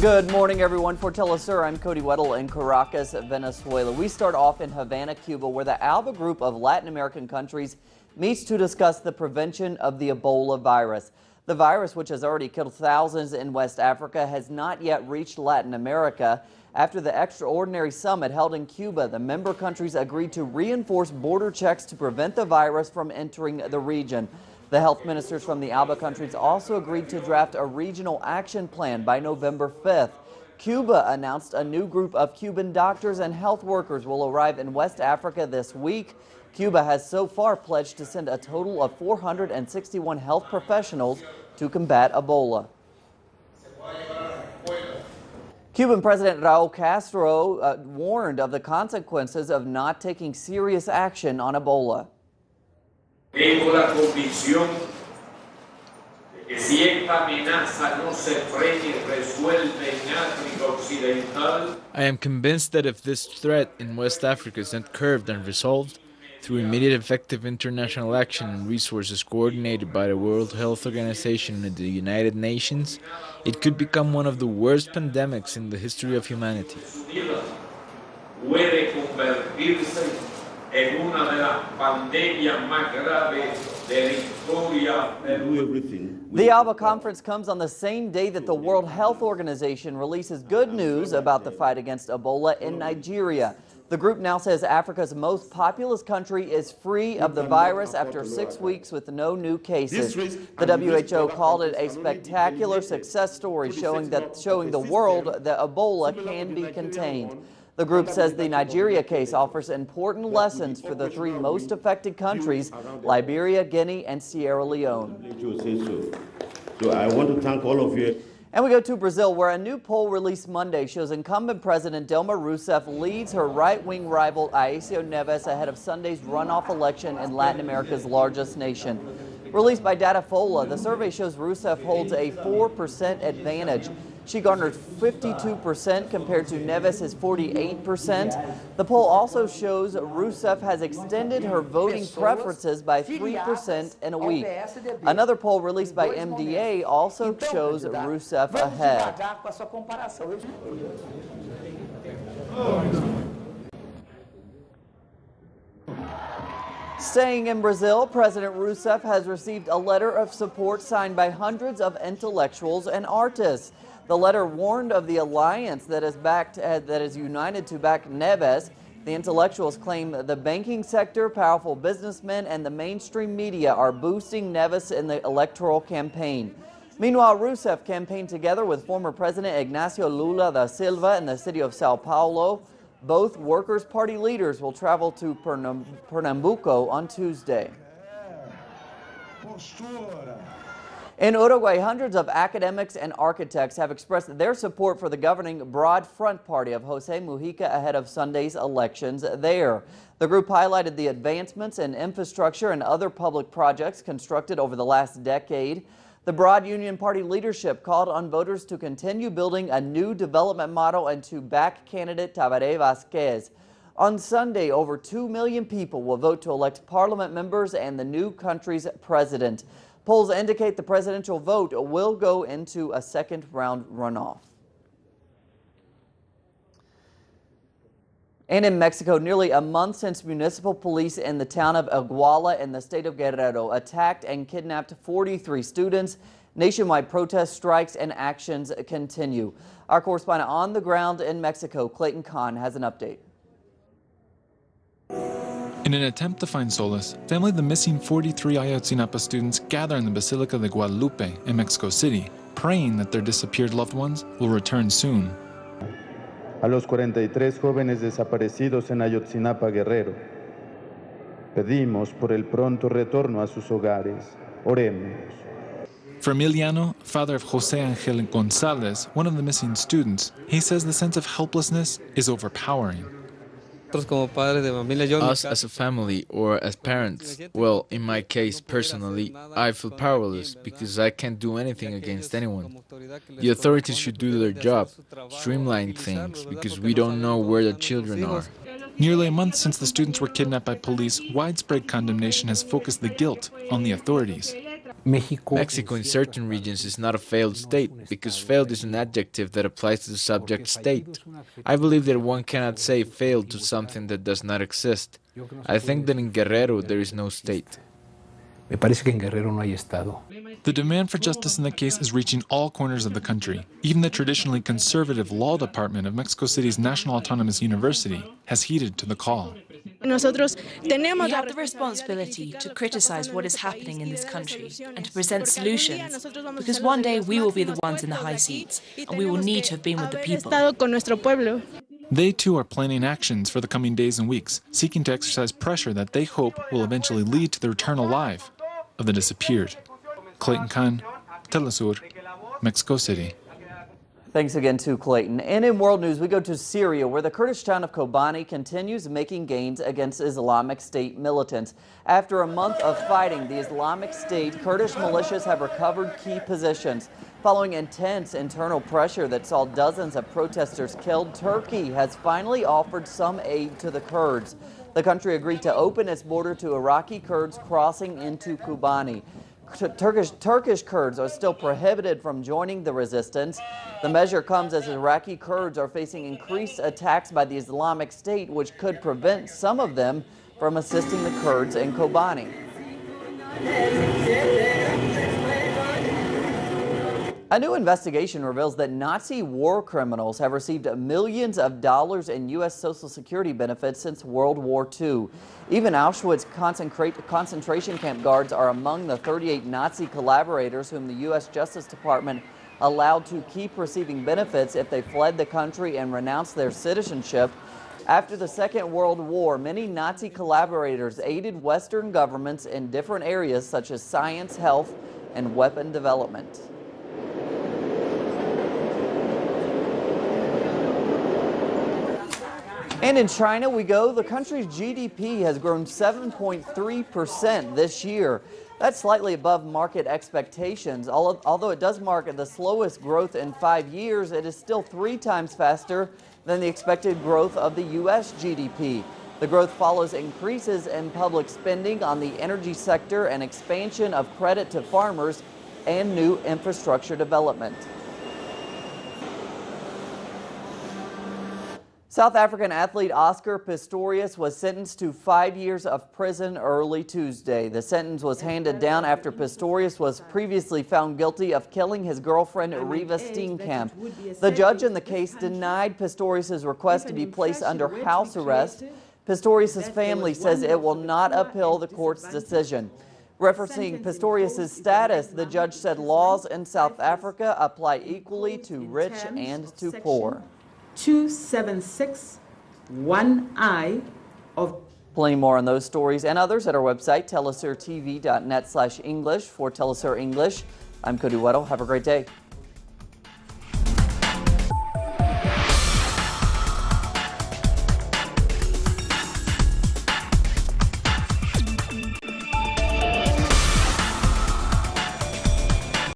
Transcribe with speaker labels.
Speaker 1: Good morning, everyone. For Telesur, I'm Cody Weddle in Caracas, Venezuela. We start off in Havana, Cuba, where the ALBA group of Latin American countries meets to discuss the prevention of the Ebola virus. The virus, which has already killed thousands in West Africa, has not yet reached Latin America. After the extraordinary summit held in Cuba, the member countries agreed to reinforce border checks to prevent the virus from entering the region. The health ministers from the ALBA countries also agreed to draft a regional action plan by November 5th. Cuba announced a new group of Cuban doctors and health workers will arrive in West Africa this week. Cuba has so far pledged to send a total of 461 health professionals to combat Ebola. Cuban President Raul Castro warned of the consequences of not taking serious action on Ebola.
Speaker 2: Tengo la convicción de que si esta amenaza no se frena y resuelve en África Occidental,
Speaker 3: I am convinced that if this threat in West Africa is not curbed and resolved through immediate effective international action and resources coordinated by the World Health Organization and the United Nations, it could become one of the worst pandemics in the history of humanity.
Speaker 2: puede convertirse en una de las pandemias más graves de la historia del mundo.
Speaker 1: The ALBA conference comes on the same day that the World Health Organization releases good news about the fight against Ebola in Nigeria. The group now says Africa's most populous country is free of the virus after 6 weeks with no new cases. The WHO called it a spectacular success story showing the world that Ebola can be contained. The group says the Nigeria case offers important lessons for the three most affected countries, Liberia, Guinea, and Sierra Leone.
Speaker 4: So I want to thank all of you.
Speaker 1: And we go to Brazil, where a new poll released Monday shows incumbent President Dilma Rousseff leads her right-wing rival Aécio Neves ahead of Sunday's runoff election in Latin America's largest nation. Released by Datafolha, the survey shows Rousseff holds a 4% advantage. She garnered 52% compared to Neves' 48%. The poll also shows Rousseff has extended her voting preferences by 3% in a week. Another poll released by MDA also shows Rousseff ahead. Staying in Brazil, President Rousseff has received a letter of support signed by hundreds of intellectuals and artists. The letter warned of the alliance that is united to back Neves. The intellectuals claim the banking sector, powerful businessmen, and the mainstream media are boosting Neves in the electoral campaign. Meanwhile, Rousseff campaigned together with former President Ignacio Lula da Silva in the city of Sao Paulo. Both Workers' Party leaders will travel to Pernambuco on Tuesday. In Uruguay, hundreds of academics and architects have expressed their support for the governing Broad Front Party of José Mujica ahead of Sunday's elections there. The group highlighted the advancements in infrastructure and other public projects constructed over the last decade. The Broad Union Party leadership called on voters to continue building a new development model and to back candidate Tabaré Vázquez. On Sunday, over 2 million people will vote to elect parliament members and the new country's president. Polls indicate the presidential vote will go into a second-round runoff. And in Mexico, nearly a month since municipal police in the town of Iguala in the state of Guerrero attacked and kidnapped 43 students, nationwide protest strikes and actions continue. Our correspondent on the ground in Mexico, Clayton Kahn, has an update.
Speaker 5: In an attempt to find solace, family of the missing 43 Ayotzinapa students gather in the Basilica de Guadalupe in Mexico City, praying that their disappeared loved ones will return soon.
Speaker 6: A los 43 jóvenes desaparecidos en Ayotzinapa, Guerrero, pedimos por el pronto retorno a sus hogares. Oremos.
Speaker 5: For Emiliano, father of José Ángel González, one of the missing students, he says the sense of helplessness is overpowering.
Speaker 3: Us as a family or as parents, well, in my case personally, I feel powerless because I can't do anything against anyone. The authorities should do their job, streamline things, because we don't know where the children are.
Speaker 5: Nearly a month since the students were kidnapped by police, widespread condemnation has focused the guilt on the authorities.
Speaker 3: Mexico in certain regions is not a failed state, because failed is an adjective that applies to the subject state. I believe that one cannot say failed to something that does not exist. I think that in Guerrero there is no state.
Speaker 7: Me parece que en Guerrero no hay estado.
Speaker 5: The demand for justice in the case is reaching all corners of the country. Even the traditionally conservative law department of Mexico City's National Autonomous University has heeded to the call.
Speaker 8: We have the responsibility to criticize what is happening in this country and to present solutions, because one day we will be the ones in the high seats, and we will need to have been with the people.
Speaker 5: They too are planning actions for the coming days and weeks, seeking to exercise pressure that they hope will eventually lead to the return alive of the disappeared. Clayton Khan, Telesur, Mexico City.
Speaker 1: Thanks again to Clayton. And in world news, we go to Syria, where the Kurdish town of Kobani continues making gains against Islamic State militants. After a month of fighting the Islamic State, Kurdish militias have recovered key positions. Following intense internal pressure that saw dozens of protesters killed, Turkey has finally offered some aid to the Kurds. The country agreed to open its border to Iraqi Kurds crossing into Kobani. Turkish Kurds are still prohibited from joining the resistance. The measure comes as Iraqi Kurds are facing increased attacks by the Islamic State, which could prevent some of them from assisting the Kurds in Kobani. A new investigation reveals that Nazi war criminals have received millions of dollars in U.S. Social Security benefits since World War II. Even Auschwitz concentration camp guards are among the 38 Nazi collaborators whom the U.S. Justice Department allowed to keep receiving benefits if they fled the country and renounced their citizenship. After the Second World War, many Nazi collaborators aided Western governments in different areas such as science, health, and weapon development. And in China we go. The country's GDP has grown 7.3% this year. That's slightly above market expectations. Although it does mark the slowest growth in 5 years, it is still 3 times faster than the expected growth of the U.S. GDP. The growth follows increases in public spending on the energy sector and expansion of credit to farmers and new infrastructure development. South African athlete Oscar Pistorius was sentenced to 5 years of prison early Tuesday. The sentence was handed down after Pistorius was previously found guilty of killing his girlfriend Riva Steenkamp. The judge in the case denied Pistorius' request to be placed under house arrest. Pistorius' family says it will not appeal the court's decision. Referencing Pistorius' status, the judge said laws in South Africa apply equally to rich and to poor.
Speaker 9: 2761I of.
Speaker 1: Plenty more on those stories and others at our website, telesurtv.net/English. For Telesur English, I'm Cody Weddle. Have a great day.